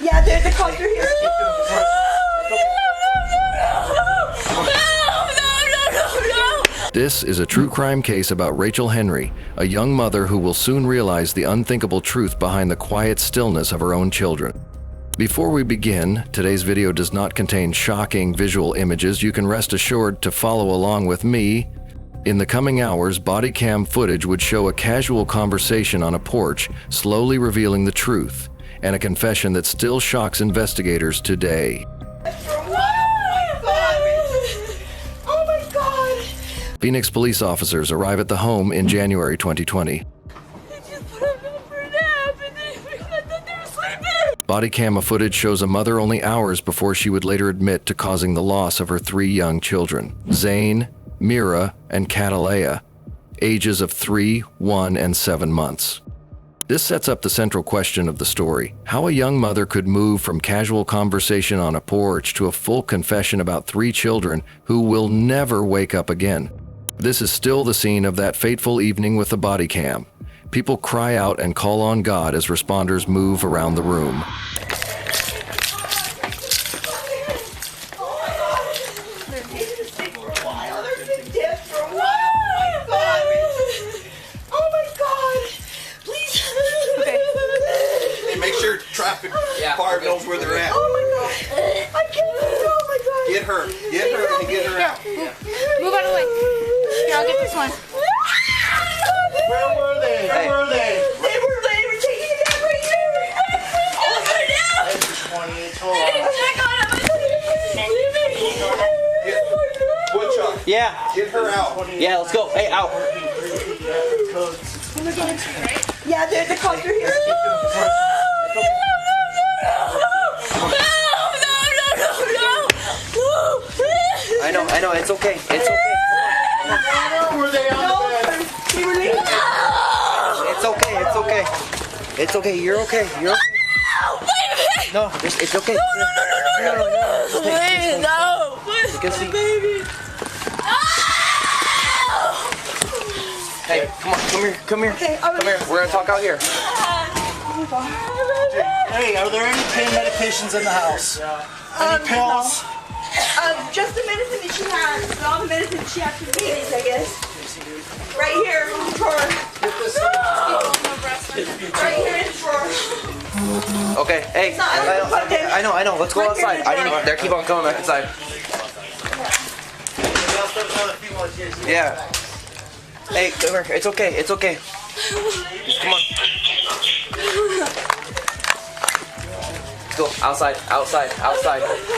Yeah, there's a cops are here. This is a true crime case about Rachel Henry, a young mother who will soon realize the unthinkable truth behind the quiet stillness of her own children. Before we begin, today's video does not contain shocking visual images. You can rest assured to follow along with me. In the coming hours, body cam footage would show a casual conversation on a porch, slowly revealing the truth, and a confession that still shocks investigators today. Phoenix police officers arrive at the home in January 2020. Body camera footage shows a mother only hours before she would later admit to causing the loss of her 3 young children, Zane, Mira, and Catalea, ages of 3, 1, and 7 months. This sets up the central question of the story: how a young mother could move from casual conversation on a porch to a full confession about 3 children who will never wake up again. This is still the scene of that fateful evening with the body cam. People cry out and call on God as responders move around the room. Make sure traffic bar knows where they're at. Oh my god! I can't. Oh my god! Get her and get her out. Move out of the way. Here, I'll get this one. Where were they? They were taking it out right here. Oh my god! Check on him. Woodchuck. Yeah. Get her out. Yeah, let's go. Hey, out. Yeah, there's the cops are here. I know, it's okay. It's okay. Were they on the bed? They were leaving. It's okay. It's okay. You're okay. No, it's okay. No. Please, no. Good see. Baby. Hey, come here. Okay, Come here. We're gonna talk out here. Hey, are there any pain medications in the house? Any pills? Just the medicine that she has. And all the medicine she has for babies, I guess. Right here in the drawer. Right here in the drawer. Okay. Hey, I know. Let's go outside. They keep on coming back inside. Yeah. Hey, come here. It's okay. Come on. Let's go outside.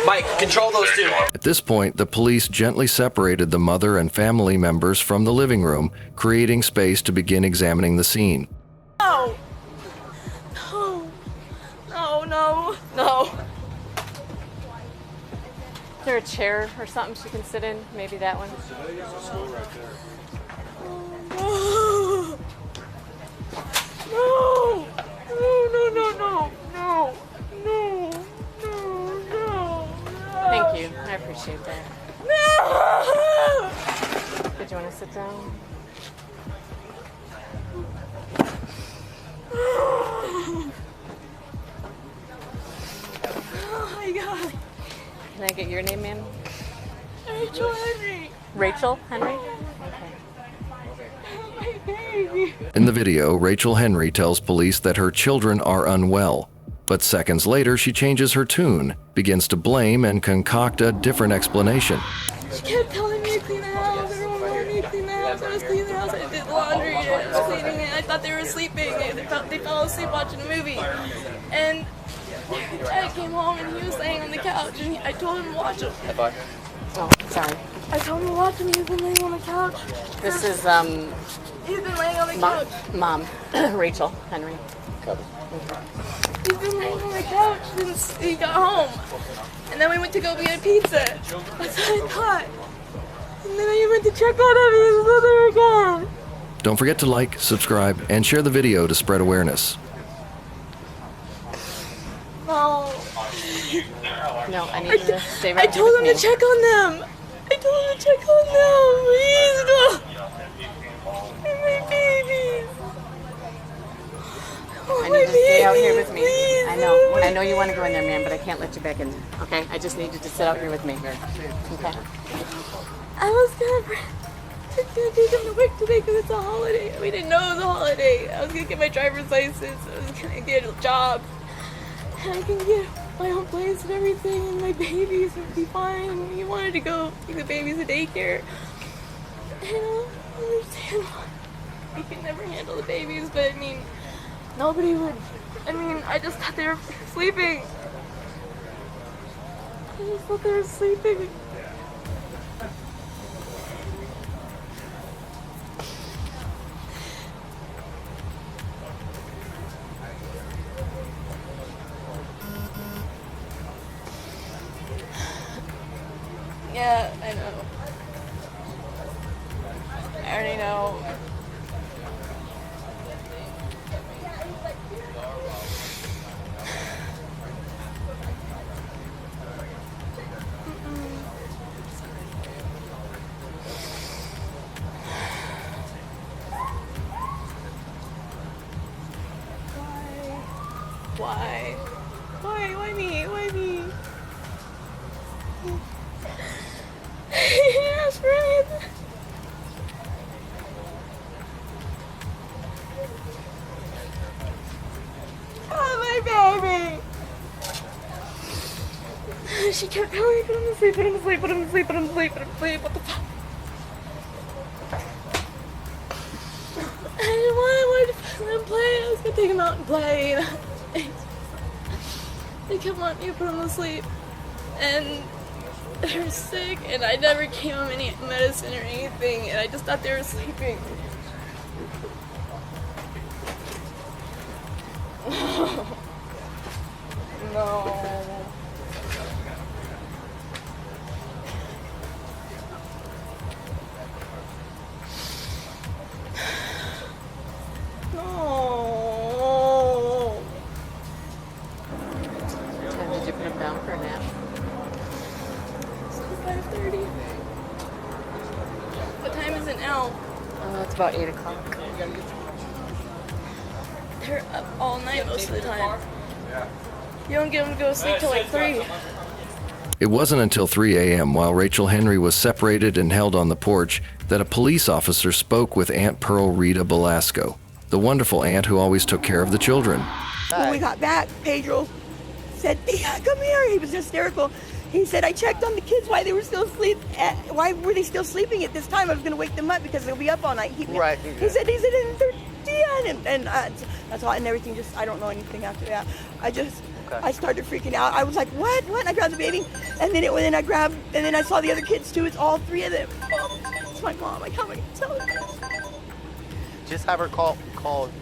Mike, control those 2. At this point, the police gently separated the mother and family members from the living room, creating space to begin examining the scene. No. Is there a chair or something she can sit in? Maybe that one. No. Thank you. I appreciate that. No. Did you want to sit down? Oh my god. Can I get your name, ma'am? Rachel Henry. Rachel Henry? Okay. In the video, Rachel Henry tells police that her children are unwell, but seconds later she changes her tune, begins to blame and concoct a different explanation. She kept telling me to clean the house. Everyone wanted me to clean the house. I was cleaning the house. I did the laundry. I was cleaning it. I thought they were sleeping. They fell asleep watching a movie. And I came home and he was laying on the couch and I told him to watch him. Oh, sorry. I told him to watch him. He's been laying on the couch. This is, He's been laying on the couch. Mom, Rachel Henry. He's been laying on the couch since he got home. And then we went to go get a pizza. That's what I thought. And then I went to check on him and his mother again. Don't forget to like, subscribe, and share the video to spread awareness. No, I need you to stay right I told him to check on them. I told him to check on them. Please, no. My babies. I you to stay out here with me. Please, I know you want to go in there, man, but I can't let you back in there. Okay? I just need you to sit out here with me. Okay? I was gonna take him to work today because it's a holiday. We didn't know it was a holiday. I was gonna get my driver's license. I was gonna get a job. And I can get my own place and everything, and my babies would be fine. He wanted to go take the babies to daycare. And I don't understand why he could never handle the babies, but I mean, nobody would. I mean, I just thought they were sleeping. I just thought they were sleeping. Yeah, I know. I already know. Why? Why me? Why me? He didn't ask for anything. Oh, my baby! She kept telling me, put him to sleep, put him to sleep, put him to sleep, put him to sleep, put him to sleep. What the fuck? I didn't want him. I wanted to let him play. I was gonna take him out and play. They kept wanting me to put him to sleep. And they were sick, and I never gave them any medicine or anything, and I just thought they were sleeping. No. No. Did you put him down for a nap? 5:30. What time is it now? It's about 8 o'clock. They're up all night most of the time. You don't get them to go to sleep till like 3. It wasn't until 3 a.m. while Rachel Henry was separated and held on the porch that a police officer spoke with Aunt Pearl Rita Belasco, the wonderful aunt who always took care of the children. When we got back, Pedro said, "Tia, come here." He was hysterical. He said, "I checked on the kids why they were still asleep. Why were they still sleeping at this time? I was going to wake them up because they'll be up all night." Right. He said, and they're Tia, and that's all, and everything. Just I don't know anything after that. I started freaking out. I was like, "What? What?" And I grabbed the baby, and then I saw the other kids too. It's all 3 of them. It's my mom. How am I going to tell her? Just have her call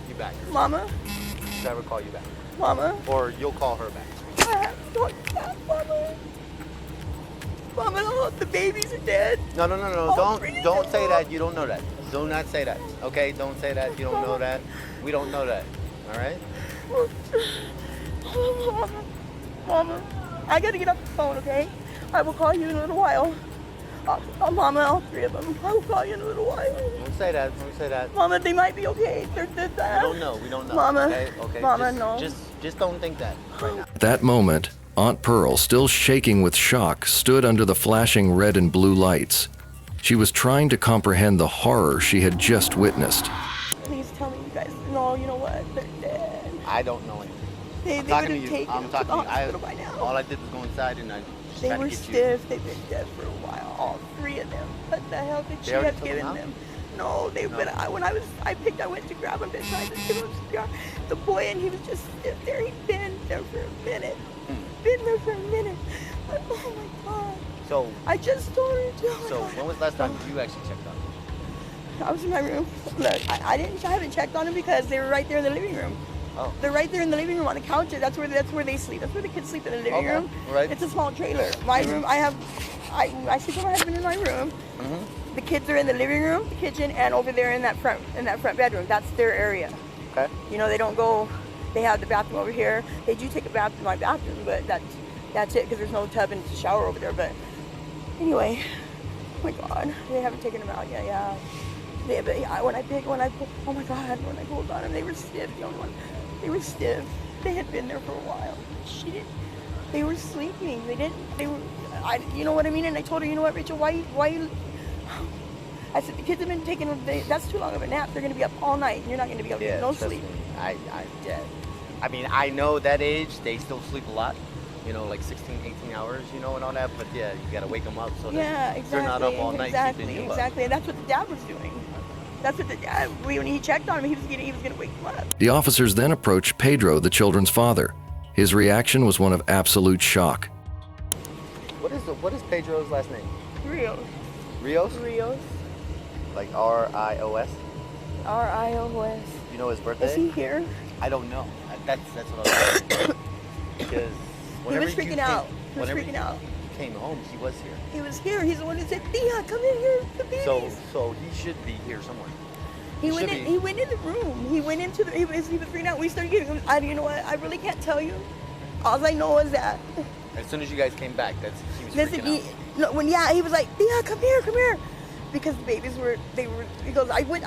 you back. Mama, Just have her call you back. Mama. Or you'll call her back. I have to talk to that, Mama. Mama, all the babies are dead. No. All 3 of Don't them, say Mom. that. You don't know that. Do not say that. Okay? Don't say that. You don't know that. We don't know that. All right? Mama, I gotta get off the phone, okay? I will call you in a little while. Mama, all 3 of them. I will call you in a little while. Don't say that. Don't say that. Mama, they might be okay. They're We don't know. We don't know. Mama, Okay? Mama, no. Just don't think that right now. At that moment, Aunt Pearl, still shaking with shock, stood under the flashing red and blue lights. She was trying to comprehend the horror she had just witnessed. Please tell me you guys know, you know what? They're dead. I don't know anything. They I'm would talking to have you. taken I'm them to the talking to you. hospital by now. All I did was go inside and I just They tried to were get you. stiff. They've been dead for a while. All 3 of them. What the hell did she already have took them given out? them? No, they've been. I went to grab them and tried to give them CPR. The boy, and he was just stiff there. He'd been there for a minute. Been there for a minute. But, oh my God. So I just told her to. when was the last time you actually checked on them? I was in my room. Look, I haven't checked on them because they were right there in the living room. Oh. They're right there in the living room on the couch. That's where they sleep. That's where the kids sleep, in the living Okay, room. right. It's a small trailer. My room, I sleep with my husband in my room. Mm-hmm. The kids are in the living room, the kitchen, and over there in that front bedroom. That's their area. Okay. You know, they don't go. They have the bathroom over here. They do take a bath in my bathroom, but that's it because there's no tub and shower over there. But anyway, oh my God, they haven't taken them out yet. Yeah. When I oh my God, when I pulled on them, they were stiff. The only one. They were stiff. They had been there for a while. They were sleeping. You know what I mean? And I told her, you know what, Rachel, why you, I said, the kids have been taking, that's too long of a nap. They're going to be up all night. You're not going to be able to get no sleep. I mean, I know that age, they still sleep a lot, you know, like 16, 18 hours, you know, and all that, but yeah, you got to wake them up so that they're not up all night keeping you up. Exactly, and that's what the dad was doing. That's what the dad, when he checked on him, he was going to wake him up. The officers then approached Pedro, the children's father. His reaction was one of absolute shock. What is Pedro's last name? Rios. Rios? Rios. Like R-I-O-S? R-I-O-S. You know his birthday? Is he here? I don't know. That's what I was saying. Because he was freaking out. He was freaking out. He came home, he was here. He was here. He's the one who said, Tia, come in here, the babies. So he should be here somewhere. He went in the room. He went into he was freaking out. We started getting him. You know what? I really can't tell you. All I know is that as soon as you guys came back, he was freaking out. He was like, Tia, come here. Because the babies he goes, I went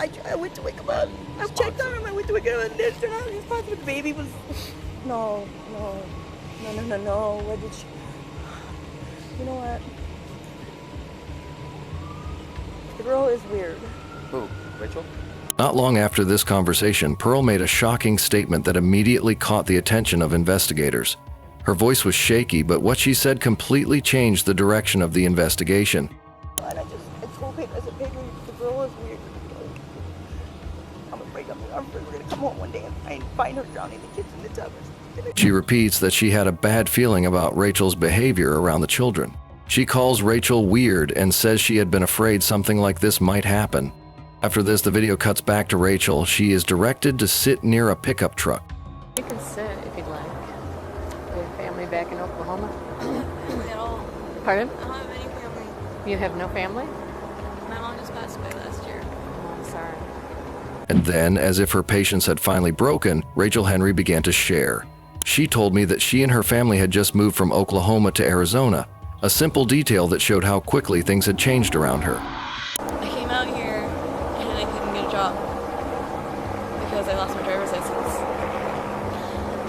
to wake him up. I checked on him, I went to wake him up, and they're not responsible. The baby was, no. What did she, you know what? The girl is weird. Who, Rachel? Not long after this conversation, Pearl made a shocking statement that immediately caught the attention of investigators. Her voice was shaky, but what she said completely changed the direction of the investigation. And I told Pedro, I said, Pedro, the girl is weird. I'm afraid we're going to come home one day and find her drowning the kids in the tub. She repeats that she had a bad feeling about Rachel's behavior around the children. She calls Rachel weird and says she had been afraid something like this might happen. After this, the video cuts back to Rachel. She is directed to sit near a pickup truck. You can sit if you'd like. Your family back in Oklahoma? At all. Pardon? I don't have any family. You have no family? My mom just passed away last year. Oh, I'm sorry. And then, as if her patience had finally broken, Rachel Henry began to share. She told me that she and her family had just moved from Oklahoma to Arizona, a simple detail that showed how quickly things had changed around her. I came out here and I couldn't get a job because I lost my driver's license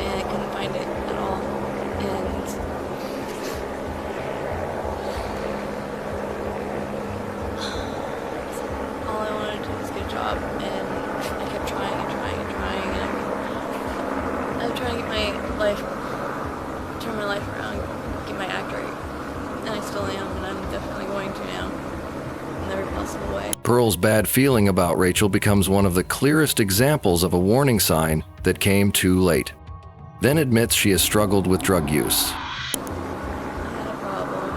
and I couldn't find it at all. And all I wanted to do was get a job, and I kept trying and I was trying to get turn my life around, get my act right, and I still am, and I'm definitely going to now. In every possible way. Pearl's bad feeling about Rachel becomes one of the clearest examples of a warning sign that came too late. Then admits she has struggled with drug use. I had a problem,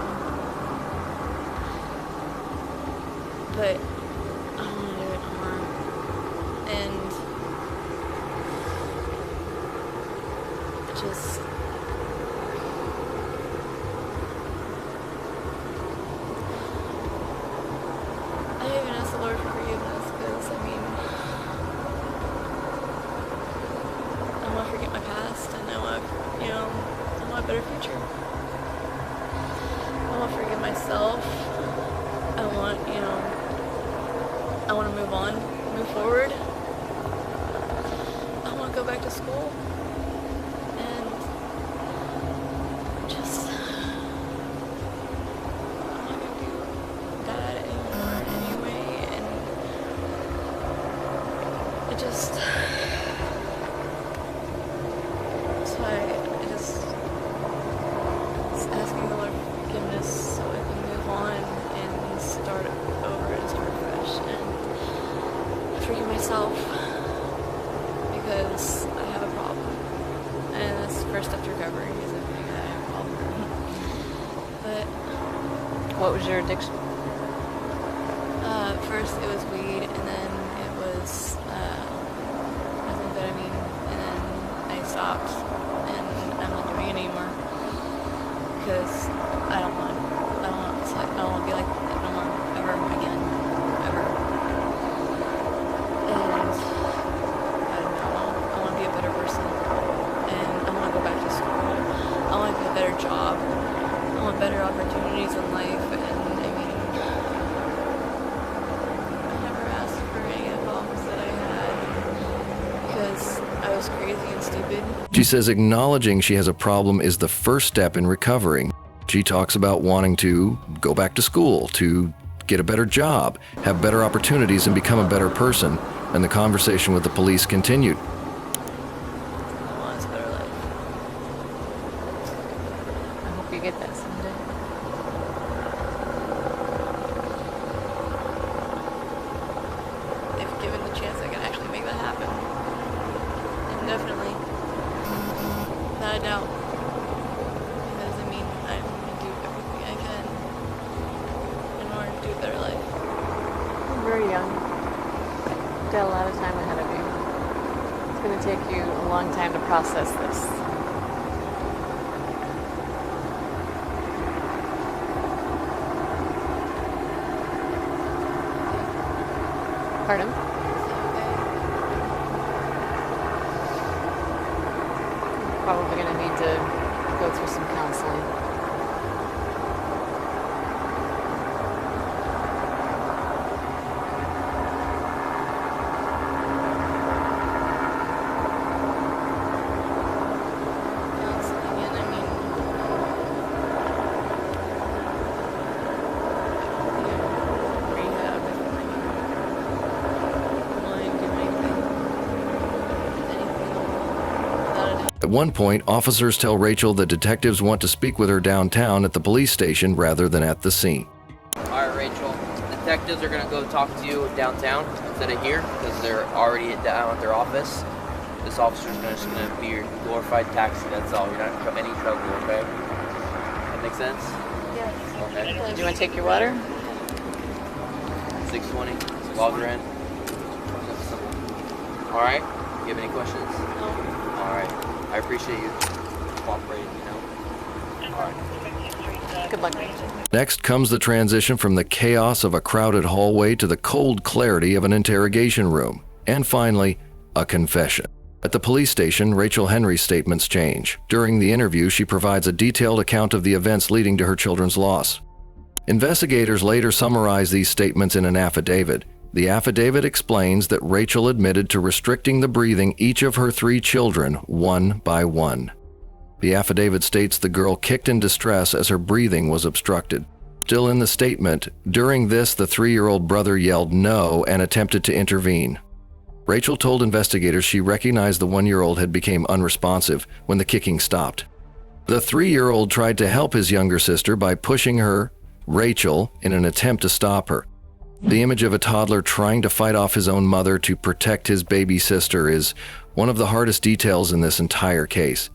but I don't want to do it no more. And it just, I even asked the Lord for forgiveness because, I mean, I want to forget my past and I want a better future. I want to forgive myself. I want to move on, move forward. I want to go back to school and just, I'm not going to do that anymore anyway, and it just, so I just asking the Lord for forgiveness so I can move on and start over and start fresh and forgive myself because I have a problem, and that's the first step to recovery is admitting that I have a problem. But What was your addiction? first it was weed, and then it was methamphetamine, and then I stopped, and I'm not doing it anymore because I don't want to be like that no more, ever again, ever. And I don't know, I want to be a better person, and I want to go back to school. I want to get a better job. I want better opportunities in life, and I mean, I never asked for any of the problems that I had because I was crazy and stupid She says acknowledging she has a problem is the first step in recovering. She talks about wanting to go back to school, to get a better job, have better opportunities, and become a better person. And the conversation with the police continued. I want a better life. I hope you get that someday. If given the chance, I can actually make that happen. Indefinitely. Without a doubt. Because, I mean, I'm going to do everything I can in order to do a better life. You're very young. You've got a lot of time ahead of you. It's going to take you a long time to process this. Pardon? Probably going to need to go through some counseling. Counseling, and I mean, rehab, and I mean, I'm willing to do anything in the world, without a doubt. At one point, officers tell Rachel that detectives want to speak with her downtown at the police station rather than at the scene. Alright, Rachel. Detectives are gonna go talk to you downtown instead of here because they're already down at their office. This officer's just gonna be your glorified taxi, that's all. You're not gonna come any trouble, okay? That make sense? Yes. Okay. Do you want to take your water? 620, log her in. Alright? You have any questions? No. Alright. I appreciate you cooperating, you know? Alright. Good luck. Next comes the transition from the chaos of a crowded hallway to the cold clarity of an interrogation room. And finally, a confession. At the police station, Rachel Henry's statements change. During the interview, she provides a detailed account of the events leading to her children's loss. Investigators later summarize these statements in an affidavit. The affidavit explains that Rachel admitted to restricting the breathing each of her 3 children one by one. The affidavit states the girl kicked in distress as her breathing was obstructed. Still in the statement, during this, the 3-year-old brother yelled no and attempted to intervene. Rachel told investigators she recognized the 1-year-old had become unresponsive when the kicking stopped. The 3-year-old tried to help his younger sister by pushing her, Rachel, in an attempt to stop her. The image of a toddler trying to fight off his own mother to protect his baby sister is one of the hardest details in this entire case.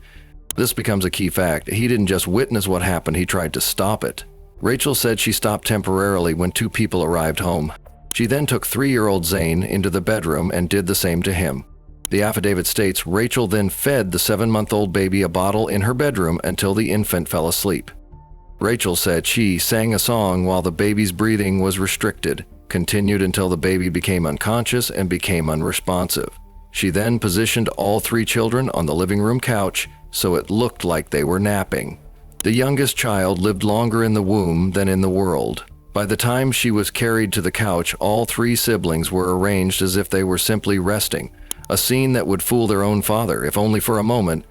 This becomes a key fact. He didn't just witness what happened, he tried to stop it. Rachel said she stopped temporarily when 2 people arrived home. She then took 3-year-old Zane into the bedroom and did the same to him. The affidavit states Rachel then fed the 7-month-old baby a bottle in her bedroom until the infant fell asleep. Rachel said she sang a song while the baby's breathing was restricted, continued until the baby became unconscious and became unresponsive. She then positioned all 3 children on the living room couch so it looked like they were napping. The youngest child lived longer in the womb than in the world. By the time she was carried to the couch, all 3 siblings were arranged as if they were simply resting, a scene that would fool their own father, if only for a moment,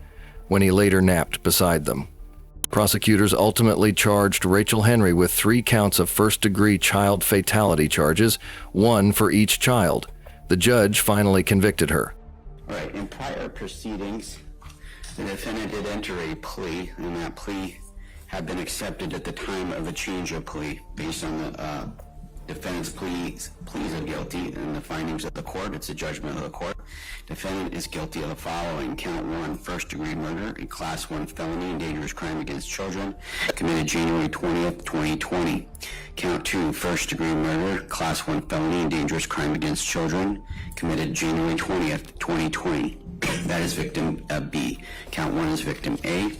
when he later napped beside them. Prosecutors ultimately charged Rachel Henry with 3 counts of first-degree child fatality charges, 1 for each child. The judge finally convicted her. All right, in prior proceedings, the defendant did enter a plea, and that plea had been accepted at the time of a change of plea based on the defendant's pleas of guilty and the findings of the court. It's a judgment of the court. Defendant is guilty of the following: count 1, first-degree murder, a class 1 felony and dangerous crime against children, committed January 20th, 2020. Count 2, first-degree murder, class 1 felony and dangerous crime against children, committed January 20th, 2020. That is victim B. Count 1 is victim A.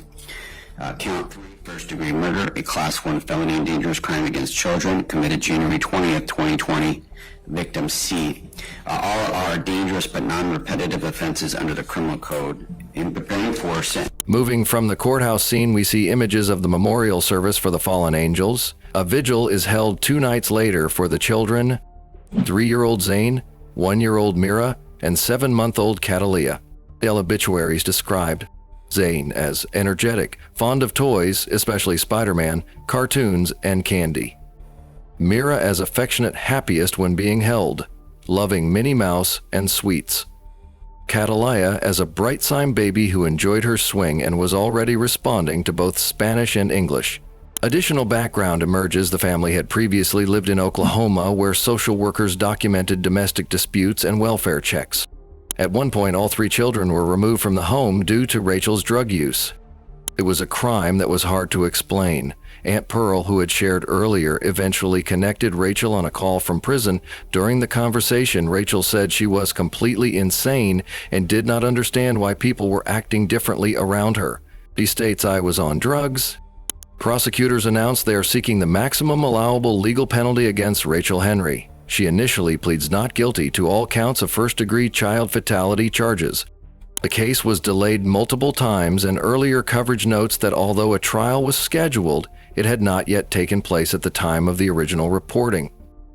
Count 3, first-degree murder, a class 1 felony and dangerous crime against children, committed January 20th, 2020. Victim C. All are dangerous but non-repetitive offenses under the criminal code. In preparing for sentence. Moving from the courthouse scene, we see images of the memorial service for the fallen angels. A vigil is held 2 nights later for the children, 3-year-old Zane, 1-year-old Mira, and 7-month-old Catalia. The obituaries described Zane as energetic, fond of toys, especially Spider-Man, cartoons, and candy. Mira as affectionate, happiest when being held, loving Minnie Mouse and sweets. Catalaya as a bright-sign baby who enjoyed her swing and was already responding to both Spanish and English. Additional background emerges the family had previously lived in Oklahoma, where social workers documented domestic disputes and welfare checks. At one point, all 3 children were removed from the home due to Rachel's drug use. It was a crime that was hard to explain. Aunt Pearl, who had shared earlier, eventually connected Rachel on a call from prison. During the conversation, Rachel said she was completely insane and did not understand why people were acting differently around her. She states, "I was on drugs." Prosecutors announced they are seeking the maximum allowable legal penalty against Rachel Henry. She initially pleads not guilty to all counts of first-degree child fatality charges. The case was delayed multiple times, and earlier coverage notes that although a trial was scheduled, it had not yet taken place at the time of the original reporting.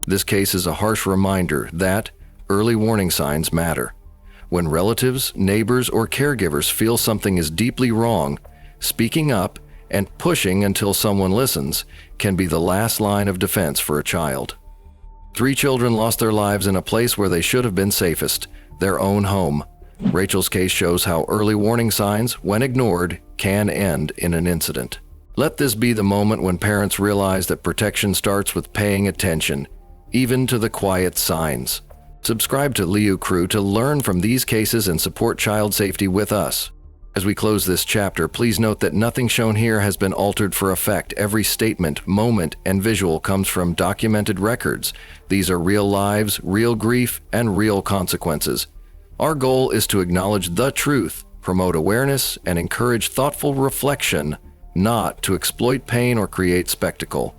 This case is a harsh reminder that early warning signs matter. When relatives, neighbors, or caregivers feel something is deeply wrong, speaking up and pushing until someone listens can be the last line of defense for a child. 3 children lost their lives in a place where they should have been safest, their own home. Rachel's case shows how early warning signs, when ignored, can end in an incident. Let this be the moment when parents realize that protection starts with paying attention, even to the quiet signs. Subscribe to Liu Crew to learn from these cases and support child safety with us. As we close this chapter, please note that nothing shown here has been altered for effect. Every statement, moment, and visual comes from documented records. These are real lives, real grief, and real consequences. Our goal is to acknowledge the truth, promote awareness, and encourage thoughtful reflection, not to exploit pain or create spectacle.